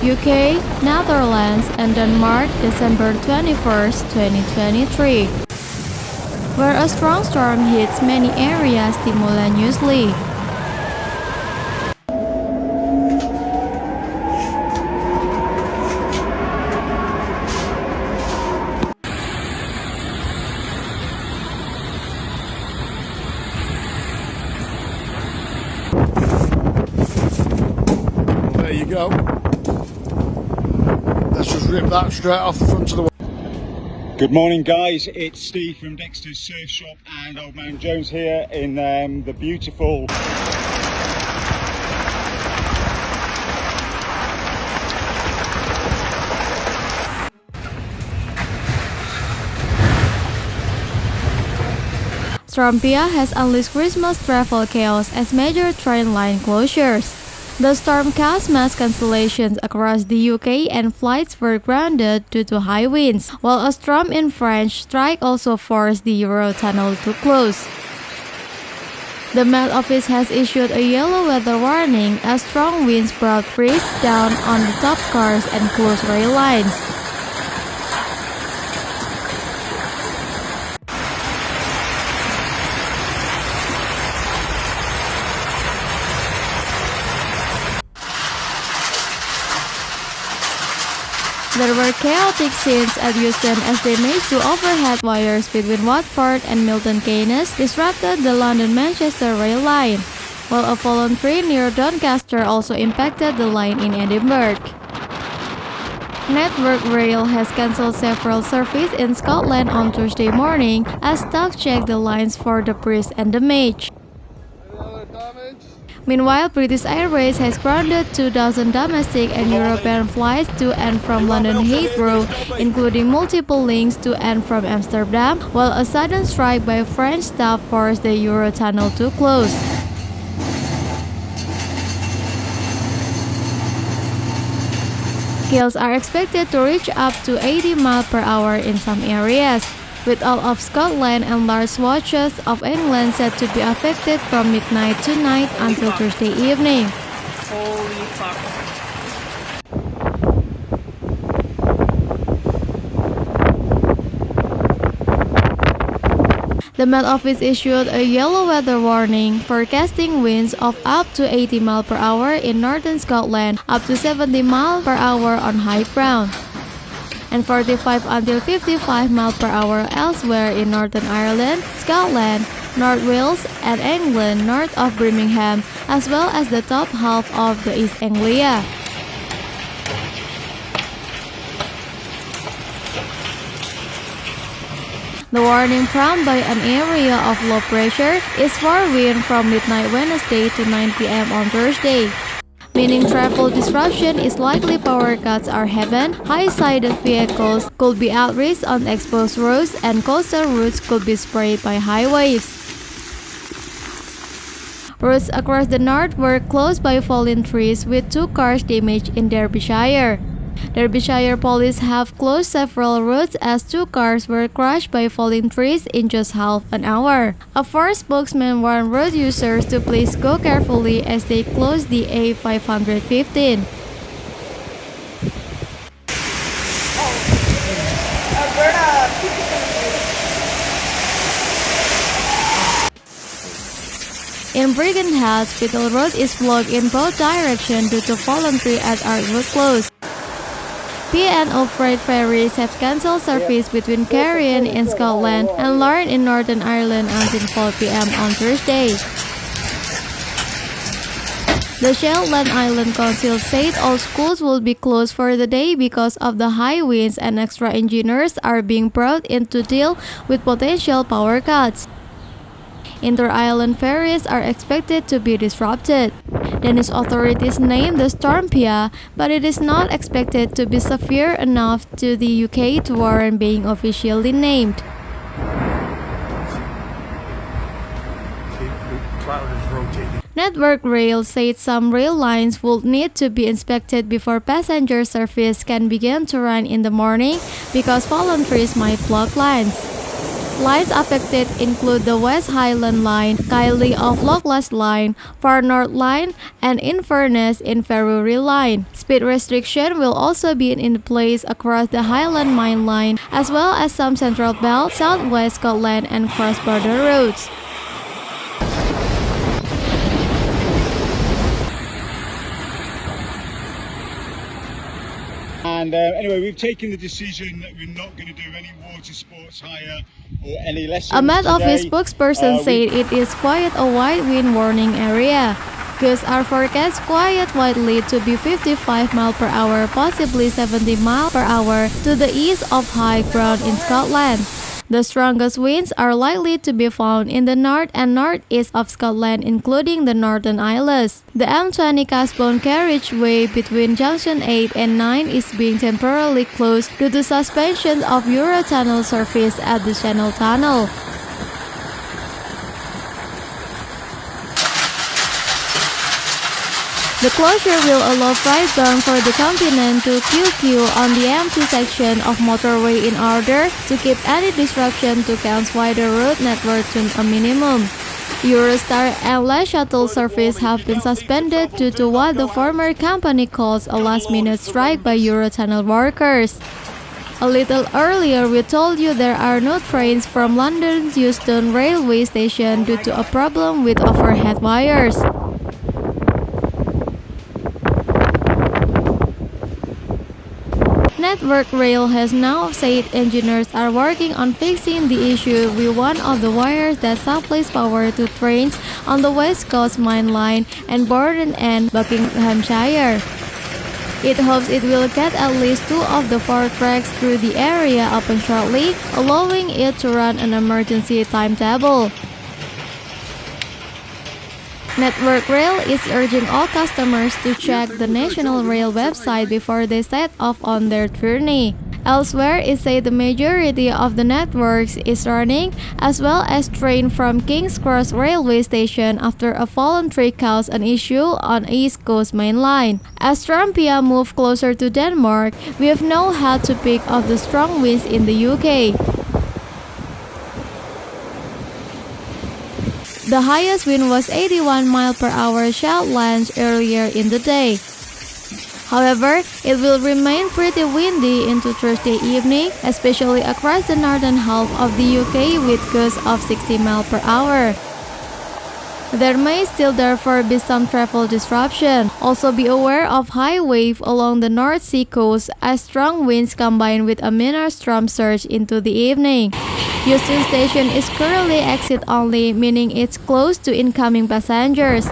UK, Netherlands, and Denmark, December 21st, 2023, where a strong storm hits many areas simultaneously. There you go. Let's just rip that straight off the front of the wall. Good morning, guys. It's Steve from Dexter's Surf Shop and Old Man Jones here in the beautiful Storm Pia has unleashed Christmas travel chaos as major train line closures. The storm caused mass cancellations across the UK and flights were grounded due to high winds, while a storm in French strike also forced the Eurotunnel to close. The Met Office has issued a yellow weather warning as strong winds brought trees down on the top cars and closed rail lines. There were chaotic scenes at Euston as damage to overhead wires between Watford and Milton Keynes disrupted the London-Manchester rail line, while a fallen tree near Doncaster also impacted the line in Edinburgh. Network Rail has cancelled several services in Scotland on Tuesday morning as staff checked the lines for debris and damage. Meanwhile, British Airways has grounded 2,000 domestic and European flights to and from London Heathrow, including multiple links to and from Amsterdam, while a sudden strike by French staff forced the Eurotunnel to close. Gales are expected to reach up to 80 miles per hour in some areas, with all of Scotland and large swatches of England set to be affected from midnight tonight until Thursday evening. Holy fuck. The Met Office issued a yellow weather warning, forecasting winds of up to 80 miles per hour in northern Scotland, up to 70 miles per hour on high ground, and 45 until 55 miles per hour elsewhere in Northern Ireland, Scotland, North Wales, and England north of Birmingham, as well as the top half of the East Anglia. The warning prompted by an area of low pressure is for wind from midnight Wednesday to 9 p.m. on Thursday, meaning travel disruption is likely. Power cuts are heaven, high-sided vehicles could be at risk on exposed roads, and coastal routes could be sprayed by high waves. Roads across the north were closed by fallen trees, with 2 cars damaged in Derbyshire. Derbyshire police have closed several routes as 2 cars were crushed by falling trees in just half an hour. A forest spokesman warned road users to please go carefully as they close the A515. In Brigandhead Hospital Road is blocked in both directions due to fallen tree at Artwood Close. P&O freight ferries have cancelled service between Carrion in Scotland and Larne in Northern Ireland until 4 p.m. on Thursday. The Shetland Island Council said all schools will be closed for the day because of the high winds, and extra engineers are being brought in to deal with potential power cuts. Inter-island ferries are expected to be disrupted. Danish authorities named the storm Pia, but it is not expected to be severe enough to the UK to warrant being officially named. Network Rail said some rail lines would need to be inspected before passenger service can begin to run in the morning because fallen trees might block lines. Lines affected include the West Highland Line, Kiley of Lochlas Line, Far North Line, and Inverness Inverurie Line. Speed restriction will also be in place across the Highland Main Line, as well as some Central Belt, South West Scotland, and cross-border routes. And anyway, we've taken the decision that we're not going to do any water sports hire or any lessons A Met today. Office spokesperson said it is quite a wide wind warning area. Gusts are forecast quite widely to be 55 miles per hour, possibly 70 miles per hour to the east of high ground in Scotland. The strongest winds are likely to be found in the north and northeast of Scotland, including the Northern Isles. The M20 Casbone carriageway between Junction 8 and 9 is being temporarily closed due to suspension of Eurotunnel service at the Channel Tunnel. The closure will allow freight bound for the continent to queue on the empty section of motorway in order to keep any disruption to Kent's wider road network to a minimum. Eurostar and Le Shuttle service have been suspended due to what the former company calls a last-minute strike by Eurotunnel workers. A little earlier, we told you there are no trains from London's Euston railway station due to a problem with overhead wires. Network Rail has now said engineers are working on fixing the issue with one of the wires that supplies power to trains on the West Coast Main Line and Borden End, Buckinghamshire. It hopes it will get at least 2 of the 4 tracks through the area open shortly, allowing it to run an emergency timetable. Network Rail is urging all customers to check the National Rail website before they set off on their journey. Elsewhere, it said the majority of the networks is running, as well as train from King's Cross railway station after a fallen tree caused an issue on East Coast Main Line. As Trumpia moved closer to Denmark, we have now had to pick up the strong winds in the UK. The highest wind was 81 miles per hour Shetlands earlier in the day. However, it will remain pretty windy into Thursday evening, especially across the northern half of the UK with gusts of 60 miles per hour. There may still therefore be some travel disruption. Also be aware of high wave along the North Sea coast as strong winds combine with a minor storm surge into the evening. Euston Station is currently exit only, meaning it's closed to incoming passengers.